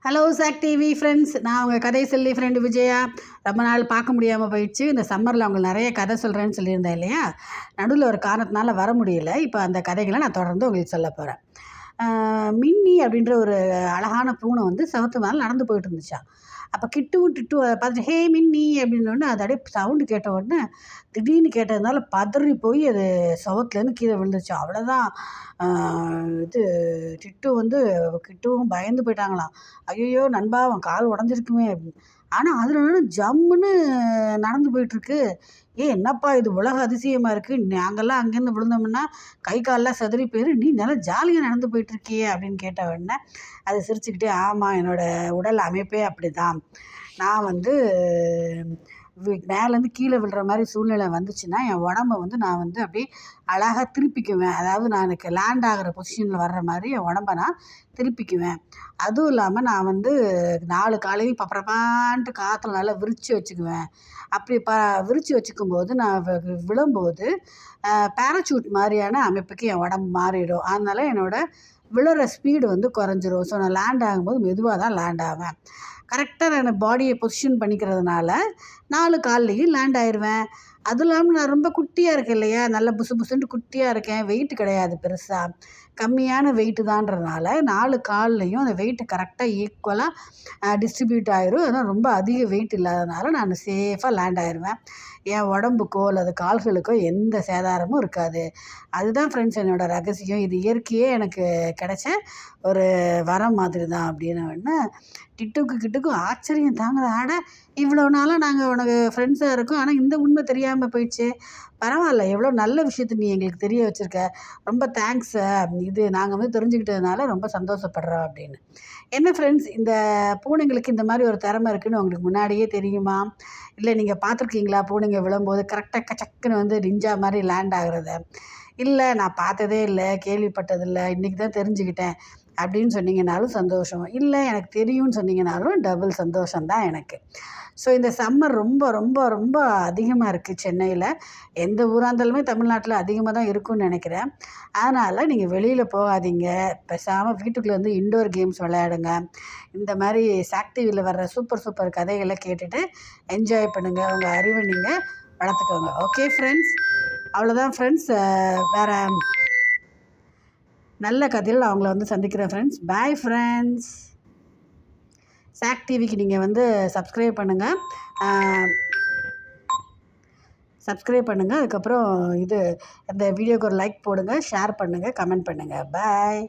Hello chalk TV friends, நான் உங்கள் கதை சொல்லி ஃப்ரெண்டு விஜயா. ரொம்ப நாள் பார்க்க முடியாமல் போயிடுச்சு. இந்த சம்மரில் அவங்களுக்கு நிறைய கதை சொல்கிறேன்னு சொல்லியிருந்தேன் இல்லையா? நடுவில் ஒரு காரணத்தினால வர முடியல. இப்போ அந்த கதைகளை நான் தொடர்ந்து உங்களுக்கு சொல்ல போகிறேன். மின்னி அப்படின்ற ஒரு அழகான பூனை வந்து செவத்து மேலே நடந்து போயிட்டு இருந்துச்சான். அப்போ கிட்டுவும் டிட்டு அதை பார்த்துட்டு ஹே மின்னி அப்படின்னோடனே அது அப்படியே சவுண்டு கேட்ட உடனே திடீர்னு கேட்டதுனால பதறி போய் அது செவத்துலேருந்து கீழே விழுந்துச்சு. அவ்வளோதான். இது டிட்டு வந்து கிட்டுவும் பயந்து போயிட்டாங்களாம். ஐயோ நண்பா அவன் கால் உடஞ்சிருக்குமே அப்படின்னு. ஆனால் அதில் ஜம்முன்னு நடந்து போயிட்டுருக்கு. என்னப்பா இது உலக அதிசயமாக இருக்குது, நாங்கள்லாம் அங்கேருந்து விழுந்தோம்னா கை காலெலாம் செதறி போயிடும், நீ நல்லா ஜாலியாக நடந்து போயிட்டுருக்கியே அப்படின்னு கேட்ட உடனே அது சிரிச்சுக்கிட்டே ஆமாம் என்னோடய உடல் அமைப்பே அப்படி தான். நான் வந்து மேலேருந்து கீழே விழுற மாதிரி சூழ்நிலை வந்துச்சுன்னா என் உடம்ப வந்து நான் வந்து அப்படியே அழகாக திருப்பிக்குவேன். அதாவது நான் எனக்கு லேண்ட் ஆகிற பொசிஷனில் வர்ற மாதிரி என் உடம்ப நான் திருப்பிக்குவேன். அதுவும் இல்லாமல் நான் வந்து 4 காலையும் பப்பரப்பான்ட்டு காற்றுல நல்லா விரித்து வச்சுக்குவேன். அப்படி விரித்து வச்சுக்கும்போது நான் விழும்போது பேராசூட் மாதிரியான அமைப்புக்கு என் உடம்பு மாறிடும். அதனால என்னோடய விழுற ஸ்பீடு வந்து குறைஞ்சிரும். ஸோ நான் லேண்ட் ஆகும்போது மெதுவாக தான் லேண்ட் ஆவேன். கரெக்டாக நான் பாடியை பொசிஷன் பண்ணிக்கிறதுனால 4 கால்லையும் லேண்ட் ஆயிடுவேன். அதுவும் இல்லாமல் நான் ரொம்ப குட்டியாக இருக்கேன் இல்லையா, நல்லா புசு புசுன்ட்டு குட்டியாக இருக்கேன், வெயிட் கிடையாது பெருசாக, கம்மியான வெயிட்டு தான்றதுனால 4 கால்லையும் அந்த வெயிட்டு கரெக்டாக ஈக்குவலாக டிஸ்ட்ரிபியூட் ஆயிரும். அதனால் ரொம்ப அதிக வெயிட் இல்லாதனால நான் சேஃபாக லேண்ட் ஆயிடுவேன். என் உடம்புக்கோ அல்லது கால்களுக்கோ எந்த சேதாரமும் இருக்காது. அதுதான் ஃப்ரெண்ட்ஸ் என்னோடய ரகசியம். இது இயற்கையே எனக்கு கிடைச்ச ஒரு வரம் மாதிரி தான் அப்படின்னு கிட்டுக்கும் ஆச்சரியம் தாங்கலை. ஆட இவ்வளோ நாளாக நாங்கள் உனக்கு ஃப்ரெண்ட்ஸாக இருக்கோம், ஆனால் இந்த உண்மை தெரியாமல் போயிடுச்சு. பரவாயில்ல, எவ்வளோ நல்ல விஷயத்த நீ எங்களுக்கு தெரிய வச்சுருக்க, ரொம்ப தேங்க்ஸ். இது நாங்கள் வந்து தெரிஞ்சுக்கிட்டதுனால ரொம்ப சந்தோஷப்படுறோம் அப்படின்னு. என்ன ஃப்ரெண்ட்ஸ், இந்த பூனைங்களுக்கு இந்த மாதிரி ஒரு திறமை இருக்குதுன்னு உங்களுக்கு முன்னாடியே தெரியுமா? இல்லை நீங்கள் பார்த்துருக்கீங்களா பூனைங்க விழும்போது கரெக்டாக கச்சக்குன்னு வந்து நிஞ்சா மாதிரி லேண்ட் ஆகுறத? இல்லை நான் பார்த்ததே இல்லை, கேள்விப்பட்டதில்லை, இன்றைக்கி தான் தெரிஞ்சுக்கிட்டேன் அப்படின்னு சொன்னீங்கன்னாலும் சந்தோஷம். இல்லை எனக்கு தெரியும்னு சொன்னீங்கன்னாலும் டபுள் சந்தோஷம்தான் எனக்கு. ஸோ இந்த சம்மர் ரொம்ப ரொம்ப ரொம்ப அதிகமாக இருக்குது சென்னையில். எந்த ஊராக இருந்தாலுமே தமிழ்நாட்டில் அதிகமாக தான் இருக்கும்னு நினைக்கிறேன். அதனால் நீங்கள் வெளியில் போகாதீங்க, பேசாமல் வீட்டுக்குள்ளே வந்து இன்டோர் கேம்ஸ் விளையாடுங்க. இந்த மாதிரி சாக் டிவியில் வர்ற சூப்பர் சூப்பர் கதைகளை கேட்டுட்டு என்ஜாய் பண்ணுங்கள், உங்கள் அறிவை நீங்கள் வளர்த்துக்கோங்க. ஓகே ஃப்ரெண்ட்ஸ், அவ்வளோதான் ஃப்ரெண்ட்ஸ். வேறு நல்ல கதையில் நான் அவங்கள வந்து சந்திக்கிறேன் ஃப்ரெண்ட்ஸ். Bye friends. சாக் டிவிக்கு நீங்கள் வந்து சப்ஸ்கிரைப் பண்ணுங்கள். அதுக்கப்புறம் இந்த வீடியோக்கு ஒரு லைக் போடுங்க, ஷேர் பண்ணுங்கள், கமெண்ட் பண்ணுங்கள். பாய்.